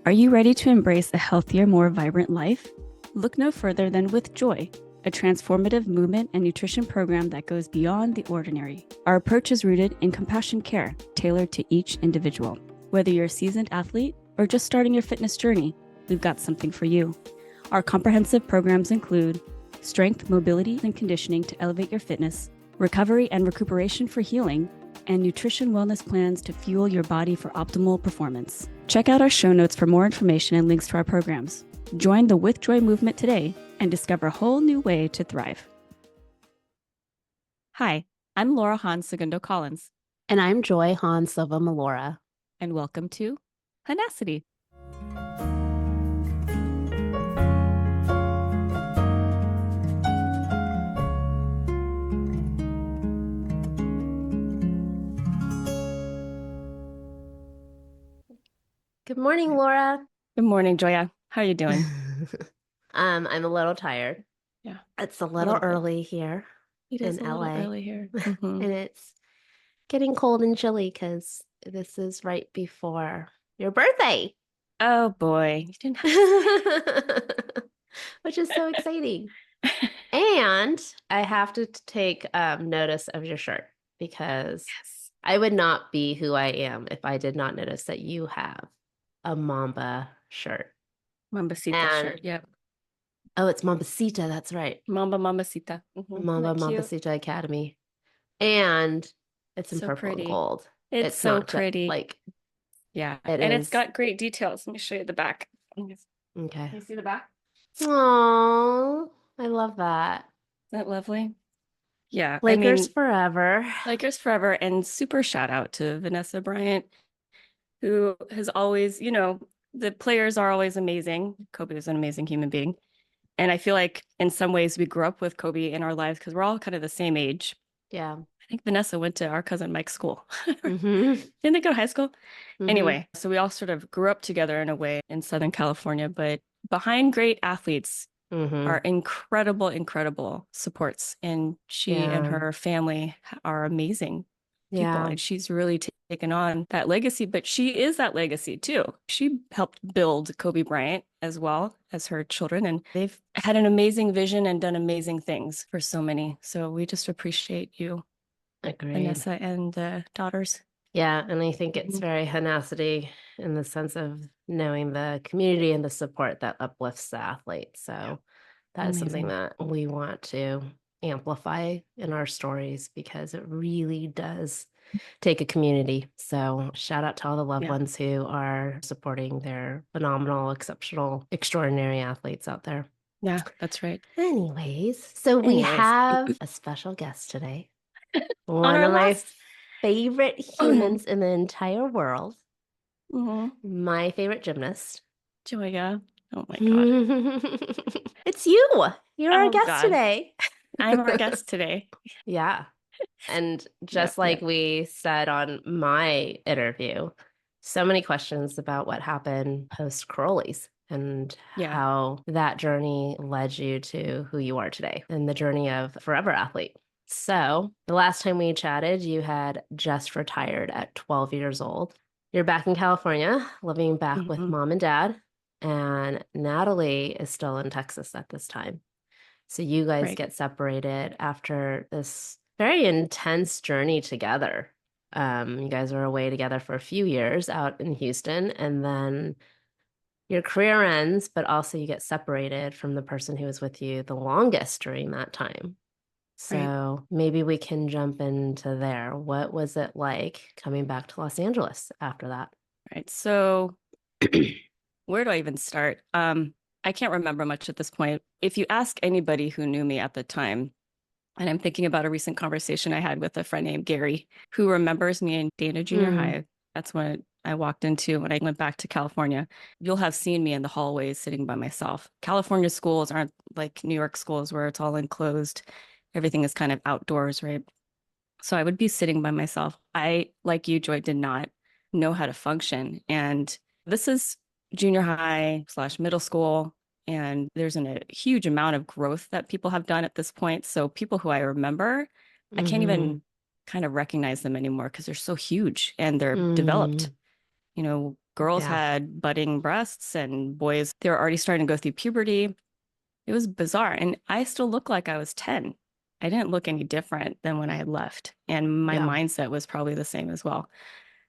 Are you ready to embrace a healthier, more vibrant life? Look no further than With Joy, a transformative movement and nutrition program that goes beyond the ordinary. Our approach is rooted in compassion care, tailored to each individual. Whether you're a seasoned athlete or just starting your fitness journey, we've got something for you. Our comprehensive programs include strength, mobility, and conditioning to elevate your fitness, recovery and recuperation for healing, and nutrition wellness plans to fuel your body for optimal performance. Check out our show notes for more information and links to our programs. Join the With Joy movement today and discover a whole new way to thrive. Hi, I'm Laura Hahn Segundo Collins. And I'm Joy Hahn Silva Malora. And welcome to Hahnacity. Good morning, Laura. Good morning, Joya. How are you doing? I'm a little tired. Yeah. It's a little early here in LA. Little early here. And it's getting cold and chilly because this is right before your birthday. Oh boy. You didn't have which is so exciting. And I have to take notice of your shirt because I would not be who I am if I did not notice that you have a Mamba shirt. Mambacita shirt, yep. Oh, it's Mambacita, that's right. Mambacita. Mambacita Academy. And it's in so purple pretty. and gold. It's so pretty. Yeah. It's got great details. Let me show you the back. Okay. Can you see the back? Oh, I love that. Isn't that lovely? Yeah. Lakers forever. Lakers forever. And super shout out to Vanessa Bryant, who has always, the players are always amazing. Kobe was an amazing human being. And I feel like in some ways we grew up with Kobe in our lives because we're all kind of the same age. Yeah. I think Vanessa went to our cousin Mike's school. Mm-hmm. Didn't they go to high school? Mm-hmm. Anyway, so we all sort of grew up together in a way in Southern California, but behind great athletes are incredible supports. And she and her family are amazing people. And she's really taken on that legacy, but she is that legacy too. She helped build Kobe Bryant as well as her children, and they've had an amazing vision and done amazing things for so many. So we just appreciate you, Vanessa, and the daughters. Yeah, and I think it's very Hahnacity in the sense of knowing the community and the support that uplifts the athlete. So that is something that we want to amplify in our stories because it really does take a community. So shout out to all the loved ones who are supporting their phenomenal, exceptional, extraordinary athletes out there. Yeah, that's right. Anyways, we have a special guest today. One of my favorite humans in the entire world. My favorite gymnast. Joya. Oh my God. It's you. You're our guest today. I'm our guest today. Yeah. And just like we said on my interview, so many questions about what happened post Crowley's and how that journey led you to who you are today and the journey of forever athlete. So the last time we chatted, you had just retired at 12 years old. You're back in California, living back with mom and dad, and Natalie is still in Texas at this time. So you guys get separated after this very intense journey together. You guys were away together for a few years out in Houston, and then your career ends, but also you get separated from the person who was with you the longest during that time. So maybe we can jump into there. What was it like coming back to Los Angeles after that? Right. So where do I even start? I can't remember much at this point. If you ask anybody who knew me at the time, and I'm thinking about a recent conversation I had with a friend named Gary, who remembers me in Dana Junior High. That's what I walked into when I went back to California. You'll have seen me in the hallways sitting by myself. California schools aren't like New York schools where it's all enclosed. Everything is kind of outdoors, right? So I would be sitting by myself. I, like you, Joy, did not know how to function. And this is junior high / middle school. And there's a huge amount of growth that people have done at this point. So people who I remember, I can't even kind of recognize them anymore because they're so huge and they're developed. Girls Yeah. had budding breasts and boys, they were already starting to go through puberty. It was bizarre. And I still look like I was 10. I didn't look any different than when I had left. And my Yeah. mindset was probably the same as well.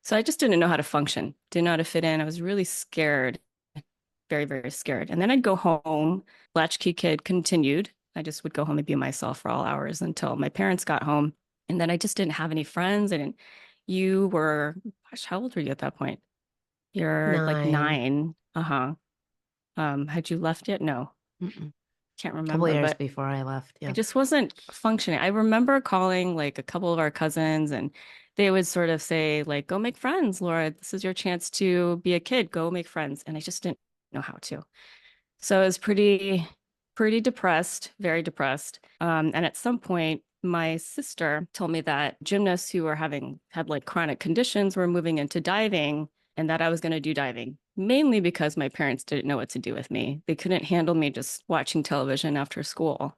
So I just didn't know how to function, didn't know how to fit in. I was really scared, very, very scared. And then I'd go home. Latchkey kid continued. I just would go home and be myself for all hours until my parents got home. And then I just didn't have any friends. I didn't, you were, gosh, how old were you at that point? You're like 9. 9. Uh-huh. Had you left yet? No, Mm-mm. can't Couple remember, years but before I left. I Yeah. just wasn't functioning. I remember calling like a couple of our cousins and they would sort of say like, go make friends, Laura. This is your chance to be a kid. Go make friends. And I just didn't know how to. So I was pretty depressed, very depressed. And at some point, my sister told me that gymnasts who were had like chronic conditions were moving into diving and that I was going to do diving, mainly because my parents didn't know what to do with me. They couldn't handle me just watching television after school.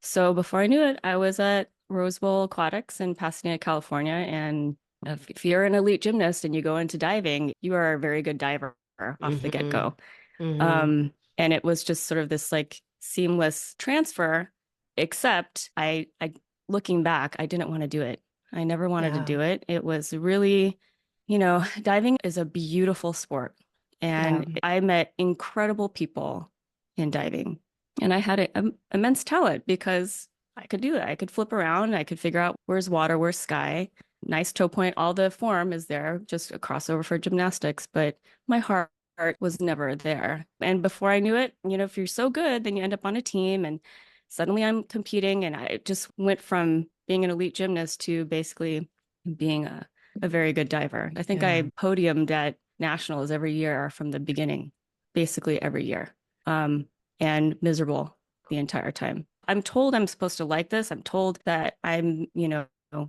So before I knew it, I was at Rose Bowl Aquatics in Pasadena, California. And if you're an elite gymnast and you go into diving, you are a very good diver off the Mm-hmm. get-go. Mm-hmm. And it was just sort of this like seamless transfer, except looking back, I didn't want to do it. I never wanted to Yeah. do it. It was really, diving is a beautiful sport. Yeah. And I met incredible people in diving. And I had immense talent because I could do it. I could flip around. I could figure out where's water, where's sky. Nice toe point. All the form is there, just a crossover for gymnastics. But my heart was never there. And before I knew it, if you're so good, then you end up on a team and suddenly I'm competing. And I just went from being an elite gymnast to basically being a very good diver. I think I Yeah. podiumed at nationals every year from the beginning, basically every year, um, and miserable the entire time. I'm told I'm supposed to like this. I'm told that I'm,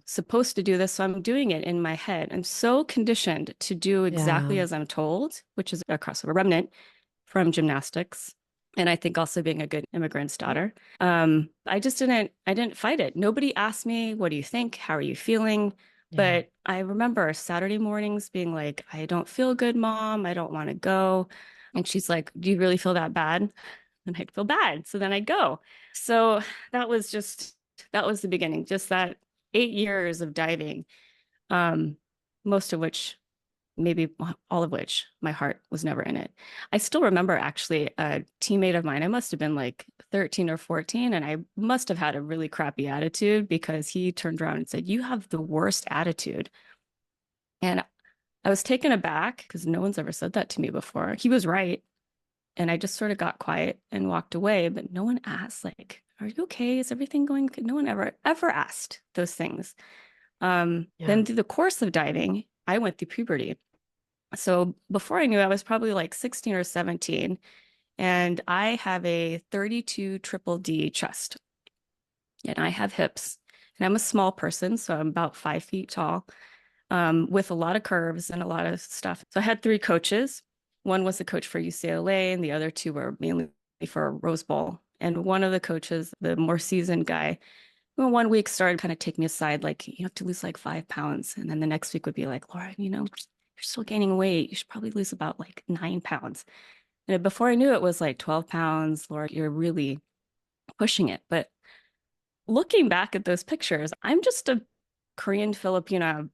supposed to do this. So I'm doing it in my head. I'm so conditioned to do exactly Yeah. as I'm told, which is a crossover remnant from gymnastics. And I think also being a good immigrant's daughter. I didn't fight it. Nobody asked me, what do you think? How are you feeling? Yeah. But I remember Saturday mornings being like, I don't feel good, mom. I don't want to go. And she's like, do you really feel that bad? And I'd feel bad. So then I'd go. So that was just, that was the beginning, just that 8 years of diving, um, most of which, maybe all of which, my heart was never in it. I still remember actually a teammate of mine, I must have been like 13 or 14, and I must have had a really crappy attitude because he turned around and said, you have the worst attitude. And I was taken aback because no one's ever said that to me before. He was right. And I just sort of got quiet and walked away, but no one asked, like, are you okay? Is everything going good? No one ever asked those things. Yeah. Then through the course of diving, I went through puberty. So before I knew, I was probably like 16 or 17, and I have a 32 triple D chest, and I have hips, and I'm a small person, so I'm about 5 feet tall, with a lot of curves and a lot of stuff. So I had three coaches. One was the coach for UCLA, and the other two were mainly for Rose Bowl. And one of the coaches, the more seasoned guy, well, one week started kind of taking me aside, like, you have to lose like 5 pounds. And then the next week would be like, Laura, you're still gaining weight. You should probably lose about like 9 pounds. And before I knew it was like 12 pounds, Laura, you're really pushing it. But looking back at those pictures, I'm just a Korean Filipina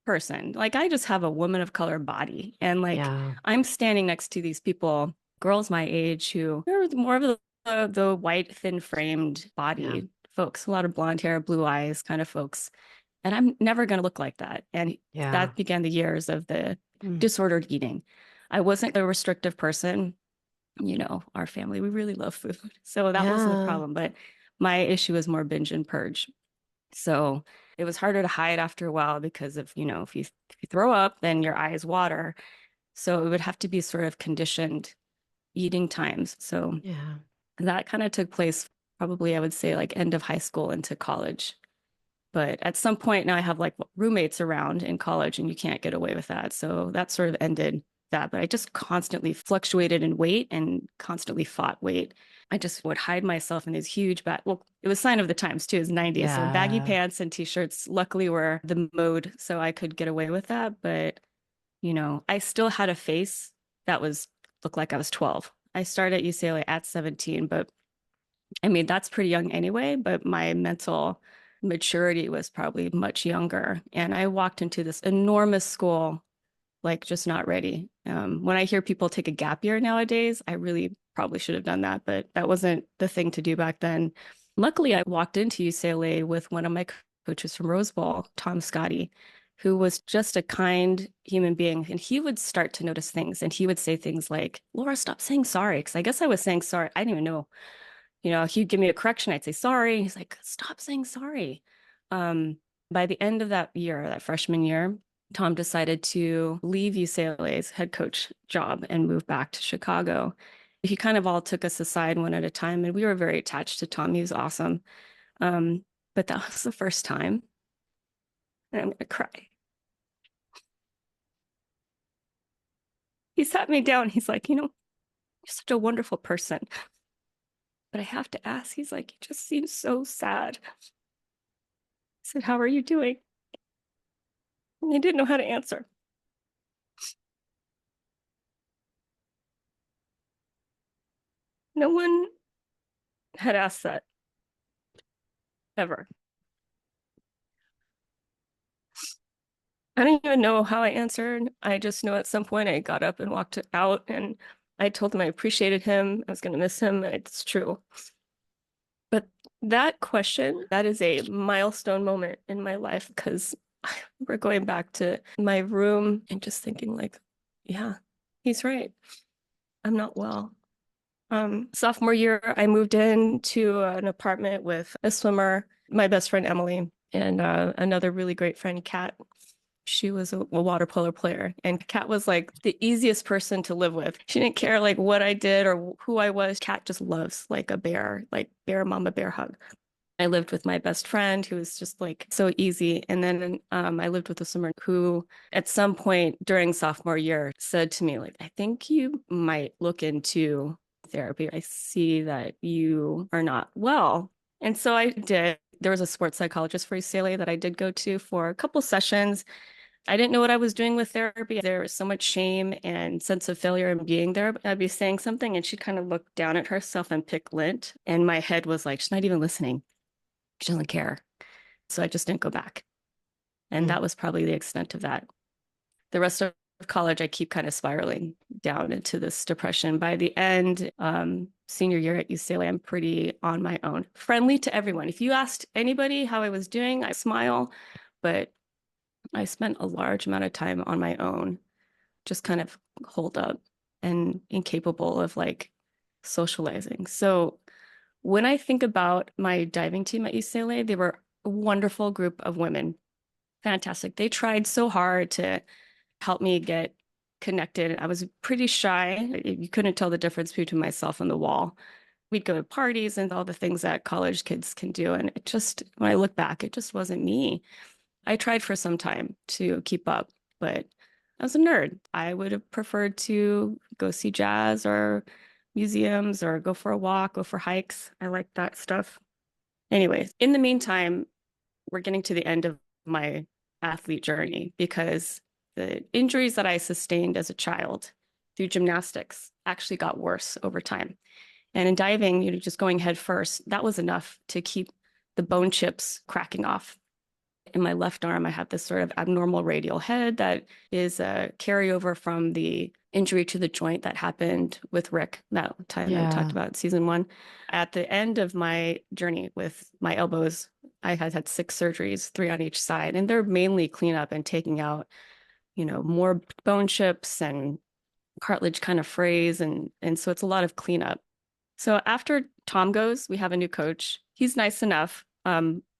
person. Like I just have a woman of color body. And like Yeah. I'm standing next to these people, girls my age who are more of the white, thin framed Yeah. body folks, a lot of blonde hair, blue eyes kind of folks. And I'm never going to look like that. And Yeah. that began the years of the Mm. disordered eating. I wasn't a restrictive person. Our family, we really love food. So that wasn't the Yeah. problem. But my issue was more binge and purge. So it was harder to hide after a while because of, if you throw up, then your eyes water. So it would have to be sort of conditioned eating times. So Yeah. that kind of took place probably, I would say, like end of high school into college. But at some point now I have like roommates around in college and you can't get away with that. So that sort of ended that. But I just constantly fluctuated in weight and constantly fought weight. I just would hide myself in these huge well, it was sign of the times too, it's 90s. So baggy Yeah. pants and t-shirts luckily were the mode. So I could get away with that. But I still had a face that looked like I was 12. I started at UCLA at 17, but I mean, that's pretty young anyway, but my mental maturity was probably much younger. And I walked into this enormous school, like just not ready. When I hear people take a gap year nowadays, I really probably should have done that, but that wasn't the thing to do back then. Luckily, I walked into UCLA with one of my coaches from Rose Bowl, Tom Scotty, who was just a kind human being. And he would start to notice things and he would say things like, Laura, stop saying sorry. Because I guess I was saying sorry. I didn't even know. He'd give me a correction. I'd say sorry. He's like, stop saying sorry. Um, by the end of that year, that freshman year, Tom decided to leave UCLA's head coach job and move back to Chicago. He kind of all took us aside one at a time, and we were very attached to Tom. He was awesome. Um, but that was the first time, and I'm gonna cry. He sat me down. He's like, you're such a wonderful person, but I have to ask. He's like, you just seem so sad. I said, how are you doing? And I didn't know how to answer. No one had asked that ever. I don't even know how I answered. I just know at some point I got up and walked out and I told him I appreciated him. I was going to miss him. It's true. But that question, that is a milestone moment in my life because we're going back to my room and just thinking like, yeah, he's right. I'm not well. Sophomore year, I moved into an apartment with a swimmer, my best friend Emily, and another really great friend, Kat. She was a water polo player, and Kat was like the easiest person to live with. She didn't care like what I did or who I was. Kat just loves like a bear, like bear mama bear hug. I lived with my best friend who was just like so easy. And then I lived with a swimmer who at some point during sophomore year said to me, like, I think you might look into therapy. I see that you are not well. And so I did. There was a sports psychologist for UCLA that I did go to for a couple sessions. I didn't know what I was doing with therapy. There was so much shame and sense of failure in being there. I'd be saying something and she'd kind of look down at herself and pick lint. And my head was like, she's not even listening. She doesn't care. So I just didn't go back. And that was probably the extent of that. The rest of college, I keep kind of spiraling down into this depression. By the end, senior year at UCLA, I'm pretty on my own, friendly to everyone. If you asked anybody how I was doing, I smile, but I spent a large amount of time on my own, just kind of holed up and incapable of like socializing. So when I think about my diving team at UCLA, they were a wonderful group of women. Fantastic. They tried so hard to help me get connected. I was pretty shy. You couldn't tell the difference between myself and the wall. We'd go to parties and all the things that college kids can do. And it just, when I look back, it just wasn't me. I tried for some time to keep up, but I was a nerd. I would have preferred to go see jazz or museums or go for a walk, go for hikes. I like that stuff. Anyways, in the meantime, we're getting to the end of my athlete journey because the injuries that I sustained as a child through gymnastics actually got worse over time. And in diving, just going head first, that was enough to keep the bone chips cracking off. In my left arm, I have this sort of abnormal radial head that is a carryover from the injury to the joint that happened with Rick that time that we talked about in season 1. At the end of my journey with my elbows, I had 6 surgeries, 3 on each side, and they're mainly cleanup and taking out, more bone chips and cartilage kind of frays, and so it's a lot of cleanup. So after Tom goes, we have a new coach. He's nice enough,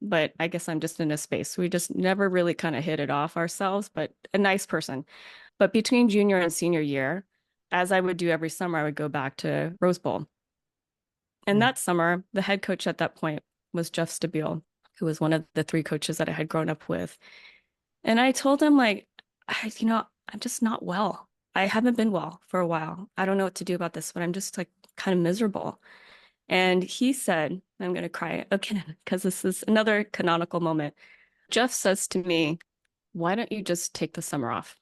but I guess I'm just in a space. We just never really kind of hit it off ourselves, but a nice person. But between junior and senior year, as I would do every summer, I would go back to Rose Bowl. And that summer, the head coach at that point was Jeff Stabile, who was one of the 3 coaches that I had grown up with. And I told him, like, I'm just not well. I haven't been well for a while. I don't know what to do about this, but I'm just like kind of miserable. And he said, I'm going to cry again because this is another canonical moment. Jeff says to me, why don't you just take the summer off?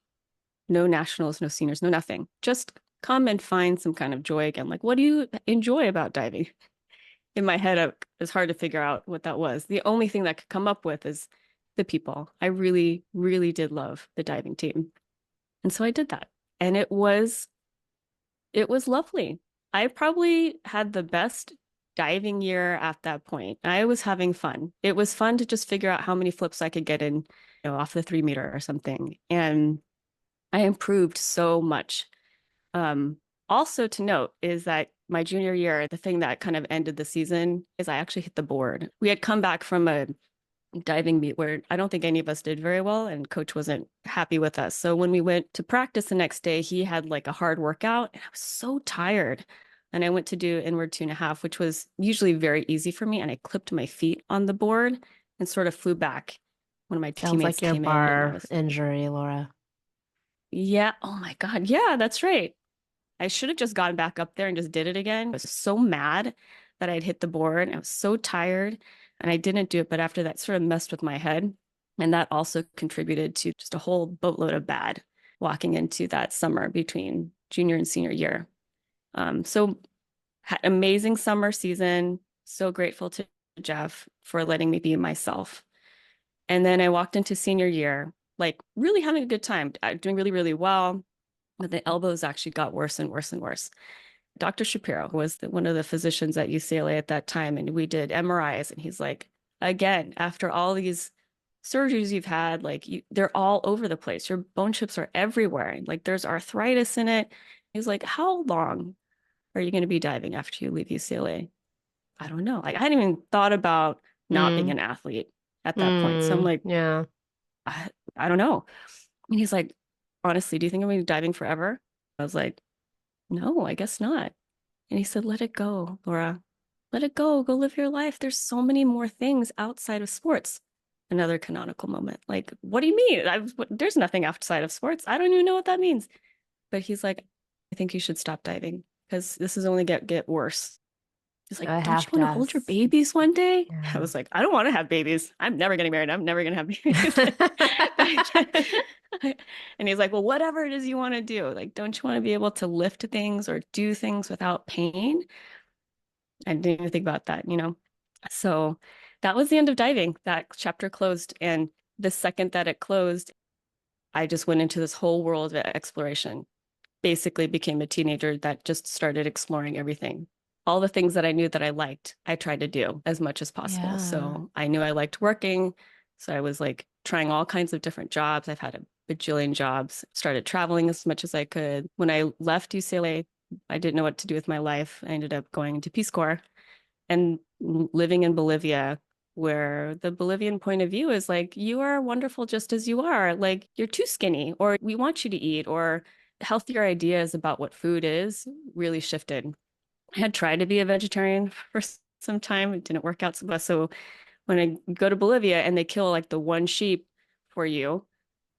no nationals, no seniors, no nothing. Just come and find some kind of joy again. Like, what do you enjoy about diving? In my head, it was hard to figure out what that was. The only thing that could come up with is the people. I really, really did love the diving team. And so I did that. And it was lovely. I probably had the best diving year at that point. I was having fun. It was fun to just figure out how many flips I could get in, off the 3 meter or something. And I improved so much. Um, Also to note is that my junior year, the thing that kind of ended the season is I actually hit the board. We had come back from a diving meet where I don't think any of us did very well, and coach wasn't happy with us. So when we went to practice the next day, he had like a hard workout, and I was so tired. And I went to do inward 2.5, which was usually very easy for me. And I clipped my feet on the board and sort of flew back. One of my Sounds teammates like your came in and I bar was, injury, Laura. yeah, oh my God. Yeah, that's right. I should have just gone back up there and just did it again. I was so mad that I'd hit the board. I was so tired and I didn't do it. But after that sort of messed with my head. And that also contributed to just a whole boatload of bad walking into that summer between junior and senior year. So had amazing summer season. So grateful to Jeff for letting me be myself. And then I walked into senior year, like really having a good time, doing really, really well. But the elbows actually got worse and worse and worse. Dr. Shapiro was one of the physicians at UCLA at that time, and we did MRIs, and he's like, again, after all these surgeries you've had, like they're all over the place. Your bone chips are everywhere. Like there's arthritis in it. He's like, how long are you going to be diving after you leave UCLA? I don't know. Like I hadn't even thought about not being Mm, an athlete at that point. So I'm like, yeah. I don't know. And he's like, honestly, do you think I'm going to be diving forever? I was like, no, I guess not. And he said, let it go, Laura. Let it go. Go live your life. There's so many more things outside of sports. Another canonical moment. Like, what do you mean? There's nothing outside of sports. I don't even know what that means. But he's like, I think you should stop diving because this is only get worse. He's like, I don't you have to want to hold your ask. babies one day? I Yeah. was like, I don't want to have babies. I'm never getting married. I'm never going to have babies. And he's like, well, whatever it is you want to do, like, don't you want to be able to lift things or do things without pain? I didn't even think about that. So that was the end of diving. That chapter closed. And the second that it closed, I just went into this whole world of exploration. Basically became a teenager that just started exploring everything. All the things that I knew that I liked, I tried to do as much as possible. Yeah. So I knew I liked working. So I was like trying all kinds of different jobs. I've had a bajillion jobs, started traveling as much as I could. When I left UCLA, I didn't know what to do with my life. I ended up going into Peace Corps and living in Bolivia, where the Bolivian point of view is like, you are wonderful just as you are. Like, you're too skinny, or we want you to eat, or healthier ideas about what food is really shifted. I had tried to be a vegetarian for some time. It didn't work out so well. So when I go to Bolivia and they kill like the one sheep for you,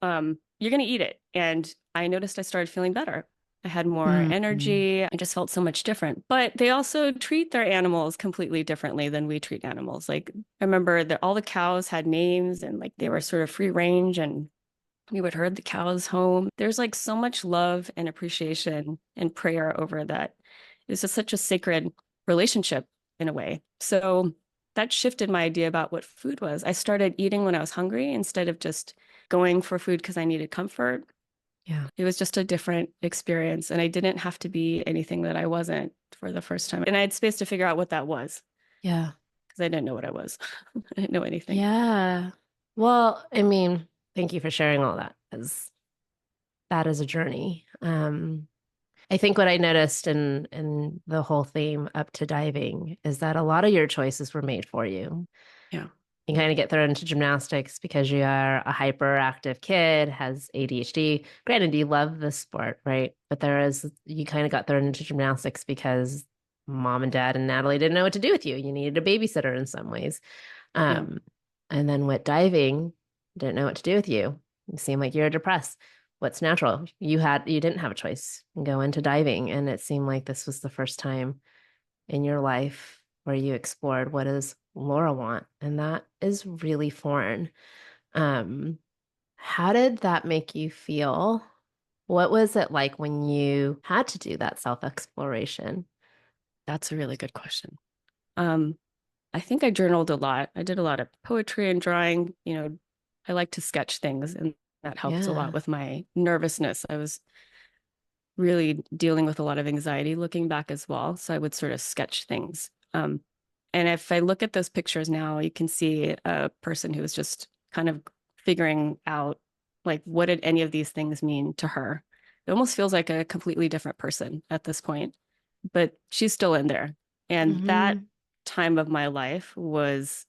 you're going to eat it. And I noticed I started feeling better. I had more Mm. energy. I just felt so much different. But they also treat their animals completely differently than we treat animals. Like I remember that all the cows had names and like they were sort of free range and we would herd the cows home. There's like so much love and appreciation and prayer over that. It's just such a sacred relationship in a way. So that shifted my idea about what food was. I started eating when I was hungry instead of just going for food because I needed comfort. Yeah. It was just a different experience. And I didn't have to be anything that I wasn't for the first time. And I had space to figure out what that was Yeah. because I didn't know what I was. I didn't know anything. Yeah. Well, I mean, thank you for sharing all that because that is a journey. I think what I noticed in the whole theme up to diving is that a lot of your choices were made for you. Yeah. You kind of get thrown into gymnastics because you are a hyperactive kid, has ADHD. Granted, you love the sport, right? But you kind of got thrown into gymnastics because mom and dad and Natalie didn't know what to do with you. You needed a babysitter in some ways. Yeah. Um, and then with diving, didn't know what to do with you. You seem like you're depressed. What's natural? You didn't have a choice. Go into diving, and it seemed like this was the first time in your life where you explored what does Laura want, and that is really foreign. Um, how did that make you feel What was it like when you had to do that self-exploration? That's a really good question. Um, I think I journaled a lot. I did a lot of poetry and drawing. I like to sketch things, and that helped a lot Yeah. with my nervousness. I was really dealing with a lot of anxiety looking back as well. So I would sort of sketch things. And if I look at those pictures now, you can see a person who was just kind of figuring out like what did any of these things mean to her. It almost feels like a completely different person at this point, but she's still in there. And that Hmm. time of my life was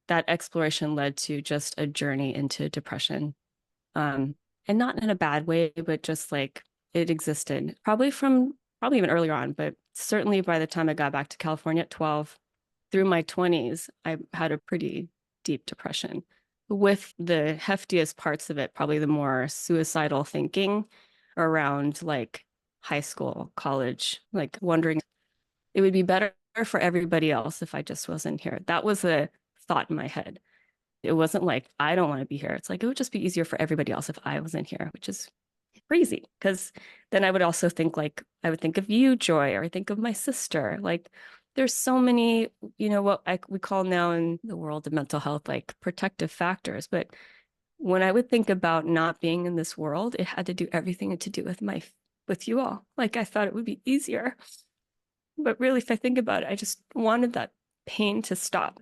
that exploration led to just a journey into depression. Um, and not in a bad way, but just like it existed probably even earlier on, but certainly by the time I got back to California at 12 through my 20s, I had a pretty deep depression with the heftiest parts of it, probably the more suicidal thinking around like high school, college, like wondering it would be better for everybody else if I just wasn't here. That was a thought in my head. It wasn't like, I don't want to be here. It's like, it would just be easier for everybody else if I wasn't here, which is crazy. Because then I would also think like, I would think of you, Joy, or I think of my sister. Like, there's so many, what we call now in the world of mental health, like protective factors. But when I would think about not being in this world, it had to do everything to do with with you all. Like, I thought it would be easier. But really, if I think about it, I just wanted that pain to stop.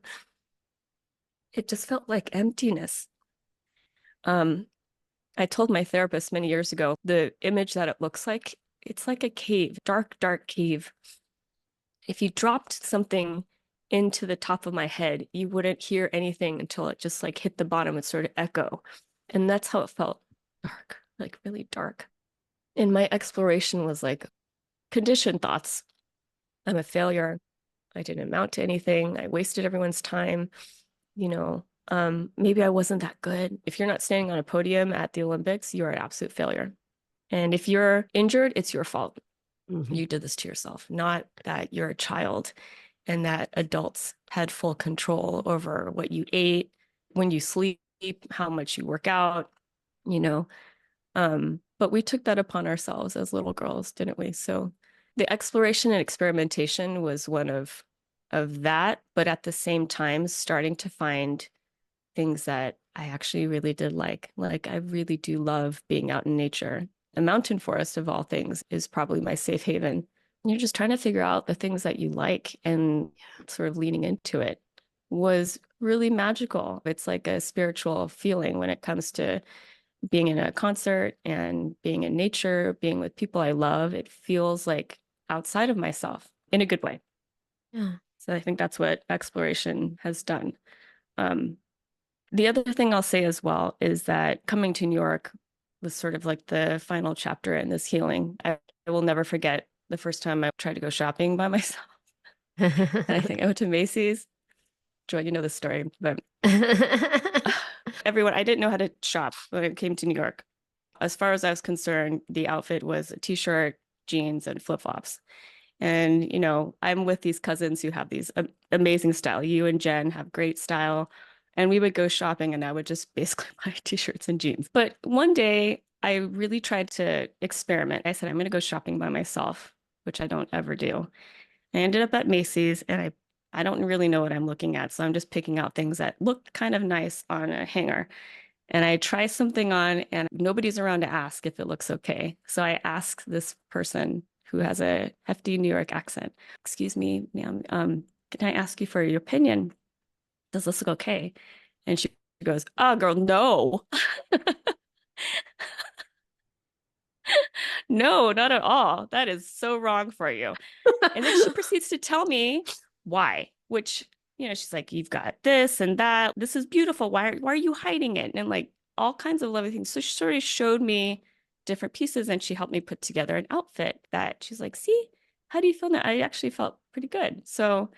It just felt like emptiness. Um, I told my therapist many years ago the image that it looks like, it's like a cave, dark, dark cave. If you dropped something into the top of my head, you wouldn't hear anything until it just like hit the bottom and sort of echo. And that's how it felt. Dark, like really dark. And my exploration was like conditioned thoughts. I'm a failure. I didn't amount to anything. I wasted everyone's time. Maybe I wasn't that good. If you're not standing on a podium at the Olympics, you're an absolute failure. And if you're injured, it's your fault. Hmm. You did this to yourself, not that you're a child and that adults had full control over what you ate, when you sleep, how much you work out, you know. But we took that upon ourselves as little girls, didn't we? So the exploration and experimentation was one of that, but at the same time starting to find things that I actually really did like. Like, I really do love being out in nature. A mountain forest, of all things, is probably my safe haven. You're just trying to figure out the things that you like and sort of leaning into it was really magical. It's like a spiritual feeling when it comes to being in a concert and being in nature, being with people I love. It feels like outside of myself in a good way. Yeah. So I think that's what exploration has done. Um, the other thing I'll say as well is that coming to New York was sort of like the final chapter in this healing. I will never forget the first time I tried to go shopping by myself. And I think I went to Macy's. Joy, you know the story, but everyone, I didn't know how to shop when I came to New York. As far as I was concerned, the outfit was a t-shirt, jeans, and flip-flops. And, I'm with these cousins who have these amazing style. You and Jen have great style. And we would go shopping and I would just basically buy t-shirts and jeans. But one day I really tried to experiment. I said, I'm going to go shopping by myself, which I don't ever do. I ended up at Macy's and I don't really know what I'm looking at. So I'm just picking out things that looked kind of nice on a hanger. And I try something on and nobody's around to ask if it looks okay. So I ask this person who has a hefty New York accent, excuse me, ma'am, can I ask you for your opinion? Does this look okay? And she goes, oh, girl, no, no, not at all. That is so wrong for you. And then she proceeds to tell me why, which, she's like, you've got this and that. This is beautiful. Why are you hiding it? And like all kinds of lovely things. So she sort of showed me different pieces and she helped me put together an outfit that she's like, see, how do you feel now? I actually felt pretty good. So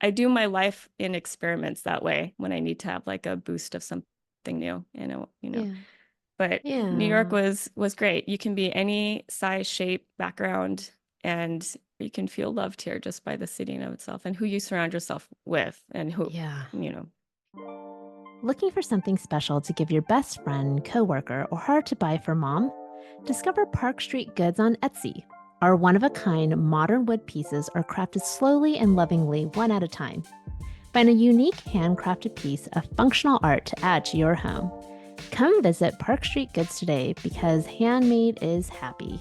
I do my life in experiments that way when I need to have like a boost of something new, Yeah. but New York Yeah. was great. You can be any size, shape, background, and you can feel loved here just by the city in of itself and who you surround yourself with and who, Yeah. you know. Looking for something special to give your best friend, coworker, or hard to buy for mom? Discover Park Street goods on Etsy. Our one of a kind modern wood pieces are crafted slowly and lovingly, one at a time. Find a unique handcrafted piece of functional art to add to your home. Come visit Park Street Goods today because handmade is happy.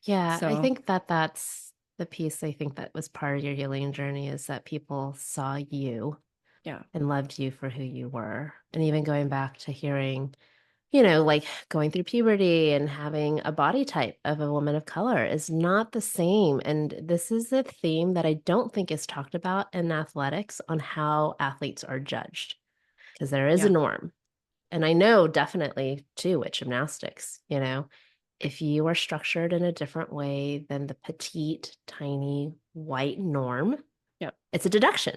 Yeah, I So, think that that's the piece I think that was part of your healing journey is that people saw you yeah, and loved you for who you were. And even going back to hearing, you know, like going through puberty and having a body type of a woman of color is not the same. And this is a theme that I don't think is talked about in athletics on how athletes are judged, because there is a yeah, norm. And I know definitely too with gymnastics, you know, if you are structured in a different way than the petite, tiny, white norm, yep. it's a deduction.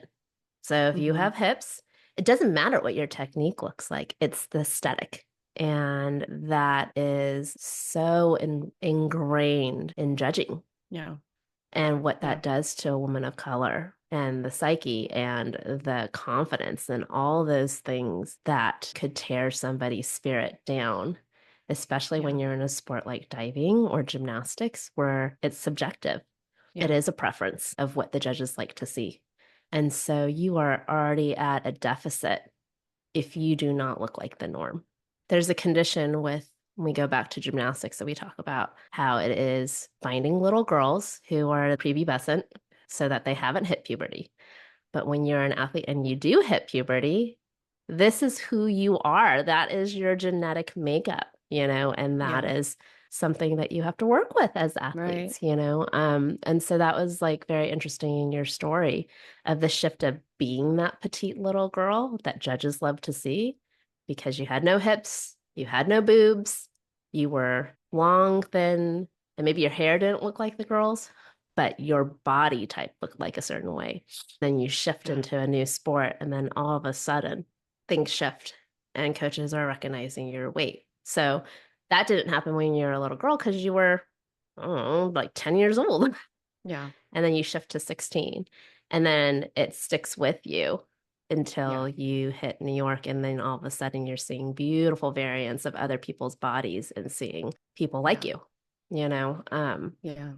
So if you Hmm. have hips, it doesn't matter what your technique looks like, it's the aesthetic. And that is so ingrained in judging Yeah, and what yeah, that does to a woman of color and the psyche and the confidence and all those things that could tear somebody's spirit down, especially yeah, when you're in a sport like diving or gymnastics where it's subjective. It yeah, is a preference of what the judges like to see. And so you are already at a deficit if you do not look like the norm. There's a condition with, when we go back to gymnastics, that we talk about how it is finding little girls who are prepubescent so that they haven't hit puberty. But when you're an athlete and you do hit puberty, this is who you are. That is your genetic makeup, you know, and that yeah, is something that you have to work with as right. athletes, you know. And so that was like very interesting in your story of the shift of being that petite little girl that judges love to see because you had no hips, you had no boobs, you were long, thin, and maybe your hair didn't look like the girls, but your body type looked like a certain way. Then you shift Yeah, into a new sport, and then all of a sudden things shift and coaches are recognizing your weight. So that didn't happen when you were a little girl because you were, I don't know, like 10 years old. yeah, And then you shift to 16. And then it sticks with you yeah, until you hit New York. And then all of a sudden you're seeing beautiful variants of other people's bodies and seeing people like yeah, you, you know? yeah.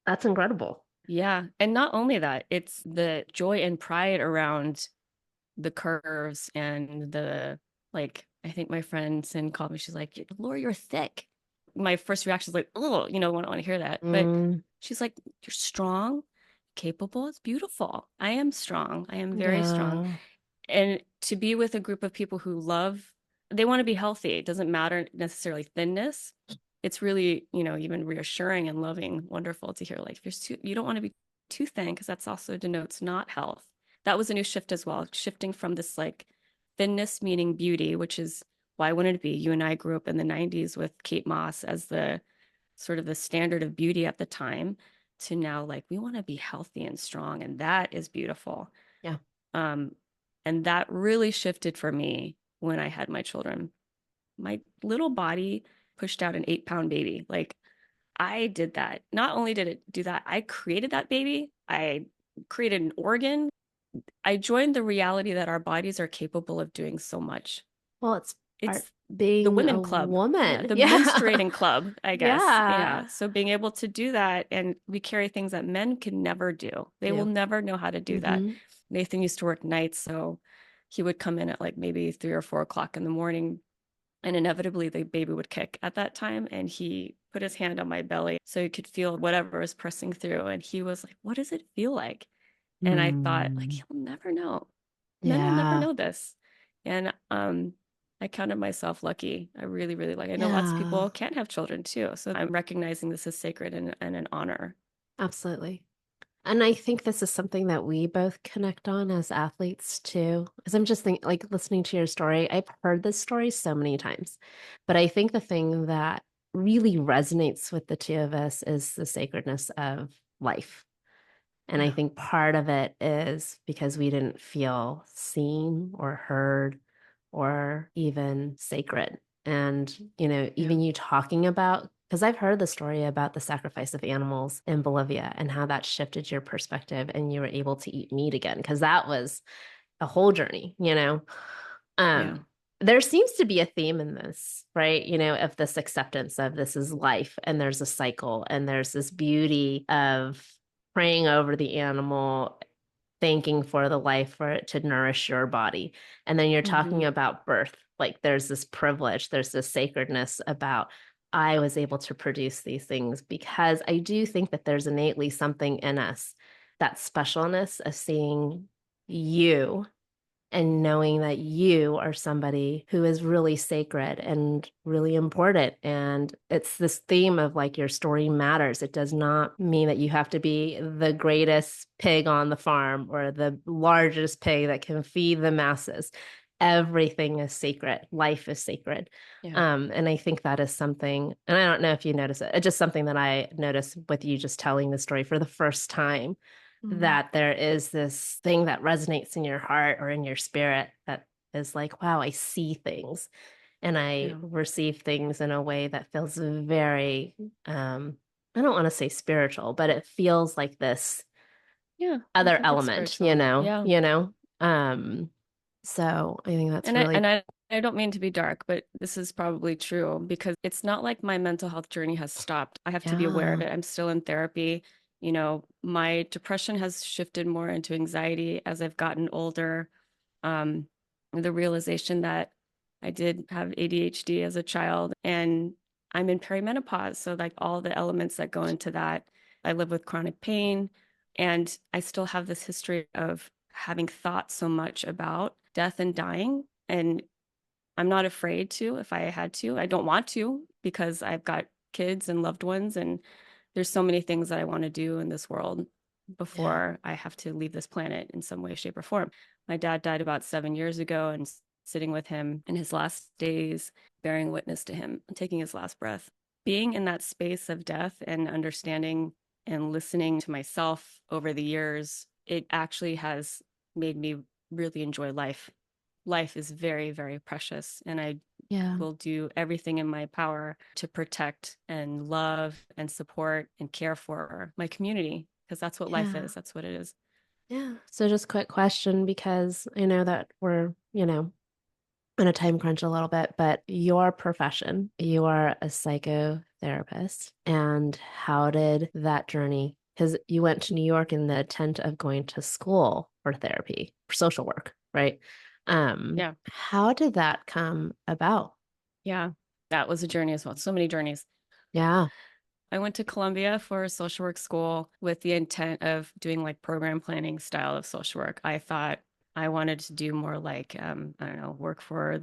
That's incredible. Yeah. And not only that, it's the joy and pride around the curves and the, like, I think my friend Sin called me. She's like, Laura, you're thick. My first reaction is like, oh, I don't want to hear that. But Mm, she's like, you're strong, capable. It's beautiful. I am strong. I am very strong. yeah. And to be with a group of people who love, they want to be healthy. It doesn't matter necessarily thinness. It's really, even reassuring and loving, wonderful to hear. Like, if you don't want to be too thin, because that's also denotes not health. That was a new shift as well, shifting from this like thinness meaning beauty, which is why wouldn't it be? You and I grew up in the 90s with Kate Moss as the sort of the standard of beauty at the time, to now like we want to be healthy and strong, and that is beautiful. Yeah. Um, and that really shifted for me when I had my children. My little body pushed out an 8-pound baby. Like I did that. Not only did it do that, I created that baby. I created an organ. I joined the reality that our bodies are capable of doing so much. Well, it's part It's the being a women club. Yeah, woman. the Yeah. menstruating club, I guess. Yeah. Yeah. So being able to do that, and we carry things that men can never do. They will Do. never know how to do that. Mm-hmm. Nathan used to work nights, so he would come in at like maybe 3 or 4 o'clock in the morning, and inevitably the baby would kick at that time. And he put his hand on my belly so he could feel whatever was pressing through. And he was like, what does it feel like? And I thought, like, Mm. he'll never know. Men will never Yeah. know this. And I counted myself lucky. I really, really like. I know lots of Yeah. people can't have children too. So I'm recognizing this as sacred and an honor. Absolutely. And I think this is something that we both connect on as athletes too. Because I'm just thinking, like, listening to your story, I've heard this story so many times. But I think the thing that really resonates with the two of us is the sacredness of life. And I Yeah. think part of it is because we didn't feel seen or heard or even sacred. And, you know, Yeah. even you talking about, because I've heard the story about the sacrifice of animals in Bolivia and how that shifted your perspective and you were able to eat meat again, because that was a whole journey, you know? Yeah. Um, there seems to be a theme in this, right? Of this acceptance of this is life and there's a cycle and there's this beauty of praying over the animal, thanking for the life for it to nourish your body. And then you're talking about birth. Like there's this privilege, there's this sacredness about I was able to produce these things, because I do think that there's innately something in us, that specialness of seeing you and knowing that you are somebody who is really sacred and really important. And it's this theme of like your story matters. It does not mean that you have to be the greatest pig on the farm or the largest pig that can feed the masses. Everything is sacred. Life is sacred. Yeah. And I think that is something, and I don't know if you notice it, it's just something that I noticed with you just telling the story for the first time, that there is this thing that resonates in your heart or in your spirit that is like, wow, I see things and I receive things in a way that feels very, I don't want to say spiritual, but it feels like this other element, so I think that's I don't mean to be dark, but this is probably true, because it's not like my mental health journey has stopped. I have to be aware of it. I'm still in therapy. My depression has shifted more into anxiety as I've gotten older. The realization that I did have ADHD as a child, and I'm in perimenopause. So like all the elements that go into that, I live with chronic pain, and I still have this history of having thought so much about death and dying. And I'm not afraid to, if I had to. I don't want to, because I've got kids and loved ones, and there's so many things that I want to do in this world before I have to leave this planet in some way, shape, or form. My dad died about 7 years ago, and sitting with him in his last days, bearing witness to him taking his last breath, being in that space of death and understanding and listening to myself over the years, it actually has made me really enjoy life. Life is very, very precious, and I will do everything in my power to protect and love and support and care for my community, because that's what life is. That's what it is. Yeah. So just quick question, because I know that we're, in a time crunch a little bit, but your profession, you are a psychotherapist. And how did that journey, because you went to New York in the intent of going to school for therapy, for social work, right? How did that come about? Yeah, that was a journey as well. So many journeys. Yeah. I went to Columbia for social work school with the intent of doing like program planning style of social work. I thought I wanted to do more like, I don't know, work for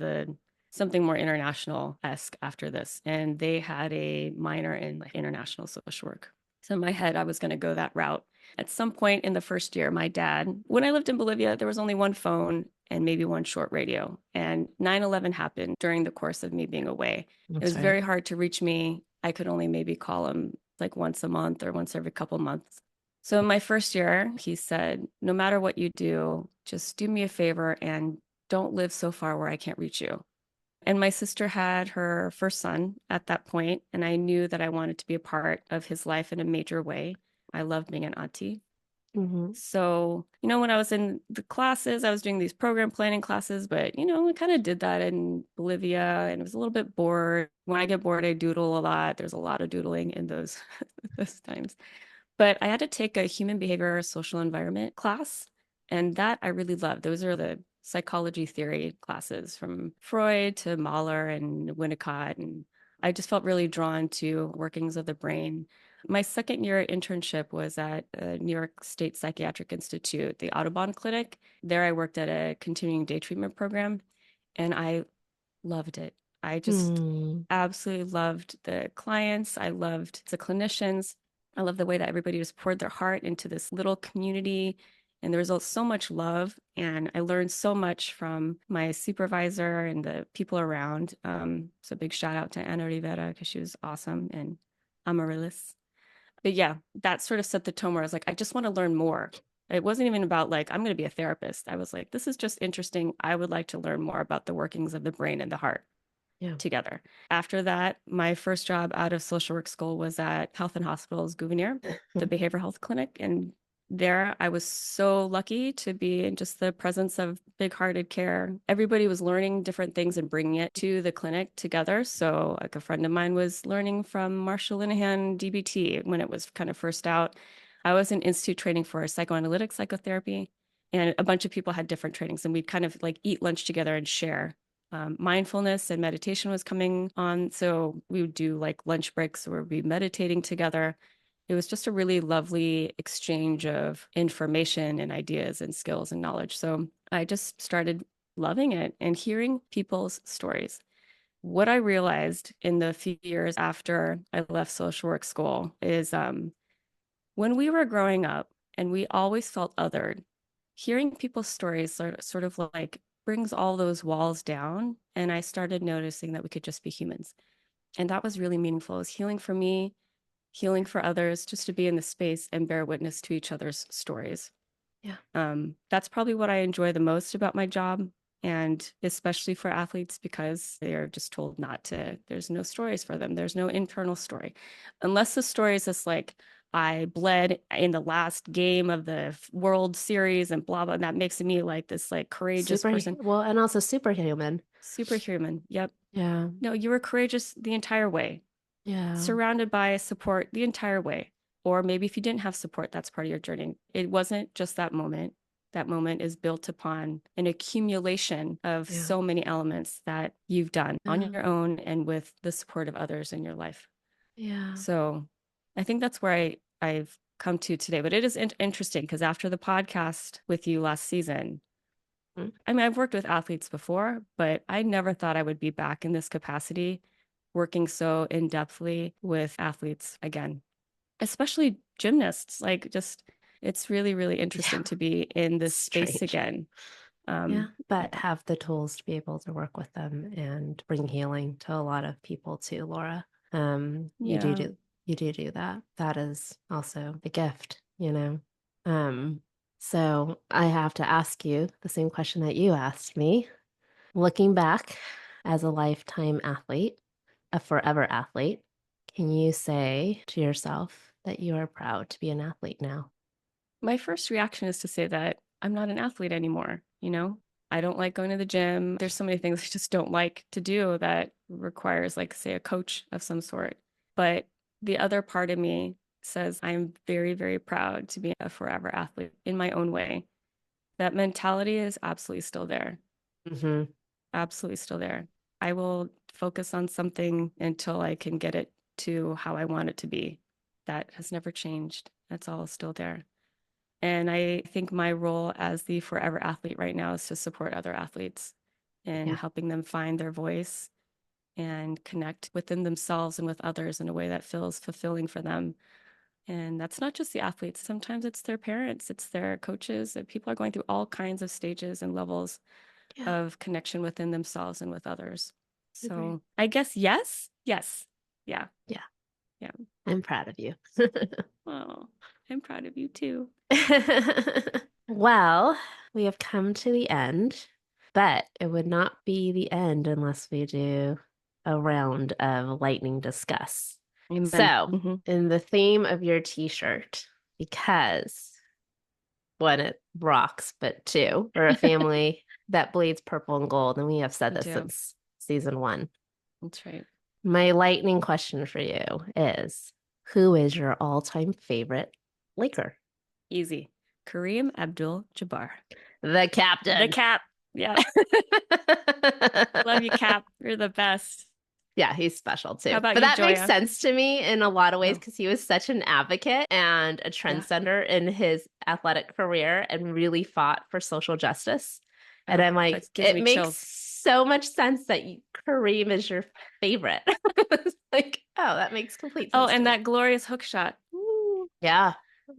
something more international-esque after this. And they had a minor in like international social work. So in my head, I was going to go that route. At some point in the first year, my dad, when I lived in Bolivia, there was only one phone and maybe one short radio. And 9/11 happened during the course of me being away. It was very hard to reach me. I could only maybe call him like once a month or once every couple months. So in my first year, he said, no matter what you do, just do me a favor and don't live so far where I can't reach you. And my sister had her first son at that point, and I knew that I wanted to be a part of his life in a major way. I loved being an auntie. So, when I was in the classes, I was doing these program planning classes, but, I kind of did that in Bolivia, and it was a little bit bored. When I get bored, I doodle a lot. There's a lot of doodling in those, those times. But I had to take a human behavior social environment class, and that I really loved. Those are the psychology theory classes from Freud to Mahler and Winnicott. And I just felt really drawn to workings of the brain. My second year internship was at New York State Psychiatric Institute, the Audubon Clinic. There I worked at a continuing day treatment program, and I loved it. I just absolutely loved the clients. I loved the clinicians. I love the way that everybody just poured their heart into this little community. And there was so much love. And I learned so much from my supervisor and the people around. So big shout out to Ana Rivera, because she was awesome, and Amaryllis. But yeah, that sort of set the tone where I was like, I just want to learn more. It wasn't even about like, I'm going to be a therapist. I was like, this is just interesting. I would like to learn more about the workings of the brain and the heart together. After that, my first job out of social work school was at Health and Hospitals Gouverneur, the behavioral health clinic. And there, I was so lucky to be in just the presence of big-hearted care. Everybody was learning different things and bringing it to the clinic together. So like a friend of mine was learning from Marshall Linehan DBT when it was kind of first out. I was in institute training for psychoanalytic psychotherapy, and a bunch of people had different trainings, and we'd kind of like eat lunch together and share. Mindfulness and meditation was coming on, so we would do like lunch breaks where we'd be meditating together. It was just a really lovely exchange of information and ideas and skills and knowledge. So I just started loving it and hearing people's stories. What I realized in the few years after I left social work school is when we were growing up and we always felt othered, hearing people's stories sort of like brings all those walls down. And I started noticing that we could just be humans. And that was really meaningful. It was healing for me, healing for others, just to be in the space and bear witness to each other's stories. Yeah. That's probably what I enjoy the most about my job, and especially for athletes, because they are just told not to. There's no stories for them. There's no internal story. Unless the story is just like, I bled in the last game of the World Series and blah, blah. And that makes me like this like courageous person. Well, and also superhuman. Superhuman. Yep. Yeah. No, you were courageous the entire way. Yeah. Surrounded by support the entire way. Or maybe if you didn't have support, that's part of your journey. It wasn't just that moment. That moment is built upon an accumulation of so many elements that you've done on your own and with the support of others in your life. Yeah. So I think that's where I've come to today. But it is interesting because after the podcast with you last season, I mean, I've worked with athletes before, but I never thought I would be back in this capacity, working so in-depthly with athletes again, especially gymnasts. Like just, it's really, really interesting to be in this space again. But have the tools to be able to work with them and bring healing to a lot of people too, Laura. You do that. That is also a gift, you know. So I have to ask you the same question that you asked me. Looking back as a lifetime athlete, a forever athlete, can you say to yourself that you are proud to be an athlete now? My first reaction is to say that I'm not an athlete anymore. You know, I don't like going to the gym. There's so many things I just don't like to do that requires, like, say, a coach of some sort. But the other part of me says I'm very, very proud to be a forever athlete in my own way. That mentality is absolutely still there. Mm-hmm. Absolutely still there. I will focus on something until I can get it to how I want it to be. That has never changed. That's all still there. And I think my role as the forever athlete right now is to support other athletes and helping them find their voice and connect within themselves and with others in a way that feels fulfilling for them. And that's not just the athletes. Sometimes it's their parents, it's their coaches. People are going through all kinds of stages and levels of connection within themselves and with others. So I guess yes. Yeah. I'm proud of you. Oh, I'm proud of you too. Well, we have come to the end, but it would not be the end unless we do a round of lightning discuss. Amen. So, in the theme of your t-shirt, because one, it rocks, but two, we're a family that bleeds purple and gold, and we have said this since season 1. That's right. My lightning question for you is, who is your all-time favorite Laker? Easy. Kareem Abdul-Jabbar. The captain. The Cap. Yeah. Love you, Cap. You're the best. Yeah, he's special too. How about but you, that Joya? Makes sense to me in a lot of ways because he was such an advocate and a trendsetter in his athletic career and really fought for social justice. And I'm like, it makes chills. So much sense that Kareem is your favorite. It's like, oh, that makes complete sense. Oh, and that glorious hook shot. Ooh. Yeah.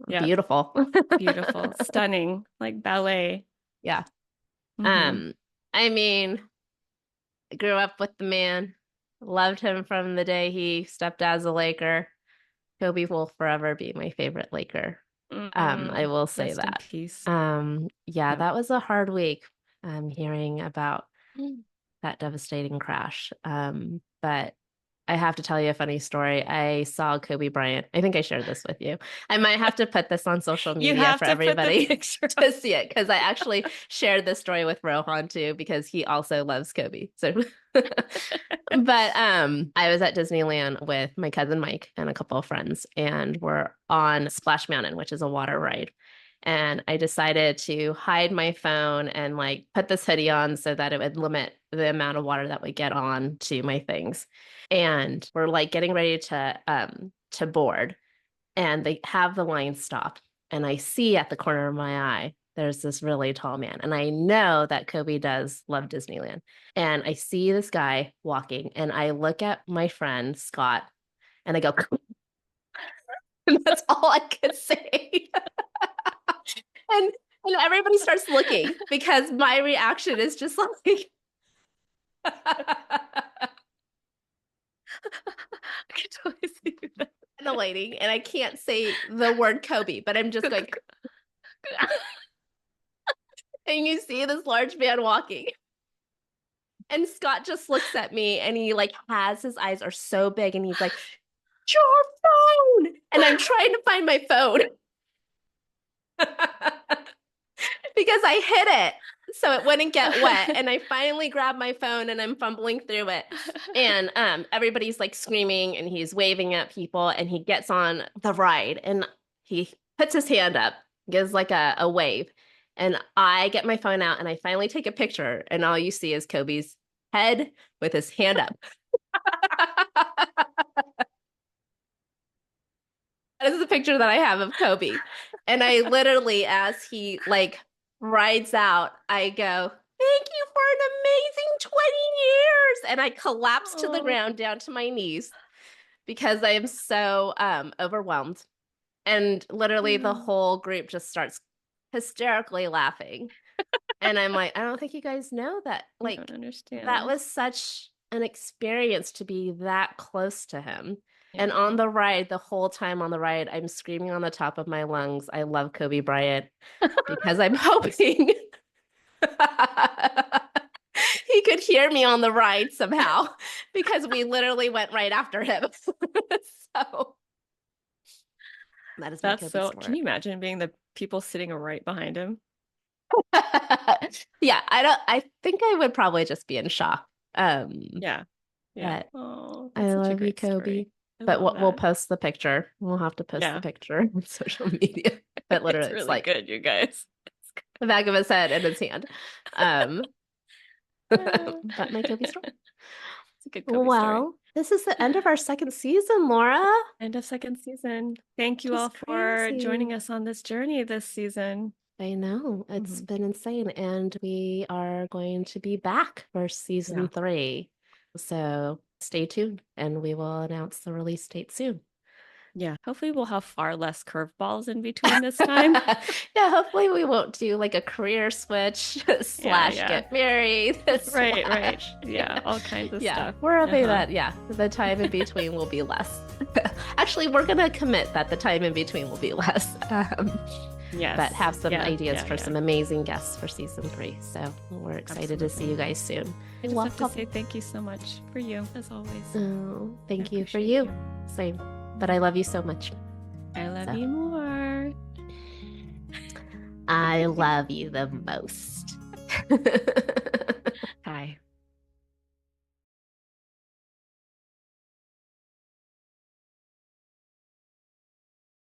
Beautiful. Beautiful. Stunning. Like ballet. Yeah. I mean, I grew up with the man. Loved him from the day he stepped as a Laker. Kobe will forever be my favorite Laker. I will say rest that. In peace. That was a hard week. Hearing about that devastating crash. But I have to tell you a funny story. I saw Kobe Bryant. I think I shared this with you. I might have to put this on social media for everybody to see it, because I actually shared this story with Rohan too, because he also loves Kobe. So, but I was at Disneyland with my cousin Mike and a couple of friends, and we're on Splash Mountain, which is a water ride. And I decided to hide my phone and like put this hoodie on so that it would limit the amount of water that would get on to my things. And we're like getting ready to board, and they have the line stop. And I see at the corner of my eye, there's this really tall man. And I know that Kobe does love Disneyland. And I see this guy walking, and I look at my friend Scott and I go, and that's all I could say. And everybody starts looking, because my reaction is just like, I can totally see that. Ventilating, and I can't say the word Kobe, but I'm just going, and you see this large man walking. And Scott just looks at me, and he like has, his eyes are so big, and he's like, your phone. And I'm trying to find my phone. Because I hid it so it wouldn't get wet. And I finally grabbed my phone, and I'm fumbling through it. And everybody's like screaming, and he's waving at people, and he gets on the ride, and he puts his hand up, gives like a wave. And I get my phone out, and I finally take a picture, and all you see is Kobe's head with his hand up. This is a picture that I have of Kobe. And I literally, as he like rides out, I go, thank you for an amazing 20 years. And I collapse to the ground down to my knees, because I am so overwhelmed. And literally the whole group just starts hysterically laughing. And I'm like, I don't think you guys know that. Like, I don't understand. That was such an experience to be that close to him. Yeah. And on the ride, the whole time on the ride, I'm screaming on the top of my lungs, I love Kobe Bryant, because I'm hoping he could hear me on the ride somehow, because we literally went right after him. So that is my Kobe story. Can you imagine being the people sitting right behind him? Yeah, I think I would probably just be in shock. Yeah. I love you, Kobe. But we'll post the picture. We'll have to post the picture on social media. But literally, it's really like good, you guys. The back of his head and his hand. But my Kobe story. It's a good Kobe story. This is the end of our second season, Laura. End of second season. Thank you all for joining us on this journey this season. I know. It's been insane. And we are going to be back for season 3. So stay tuned, and we will announce the release date soon. Yeah, hopefully we'll have far less curveballs in between this time. Yeah, hopefully we won't do like a career switch / get married. Right. Yeah, all kinds of stuff. We're hoping that, the time in between will be less. Actually, we're going to commit that the time in between will be less. Yes. But have some ideas for some amazing guests for season 3. So we're excited to see you guys soon. I just have to say thank you so much for you, as always. Oh, thank you for you. Same. But I love you so much. I love you more. I love you the most. Hi.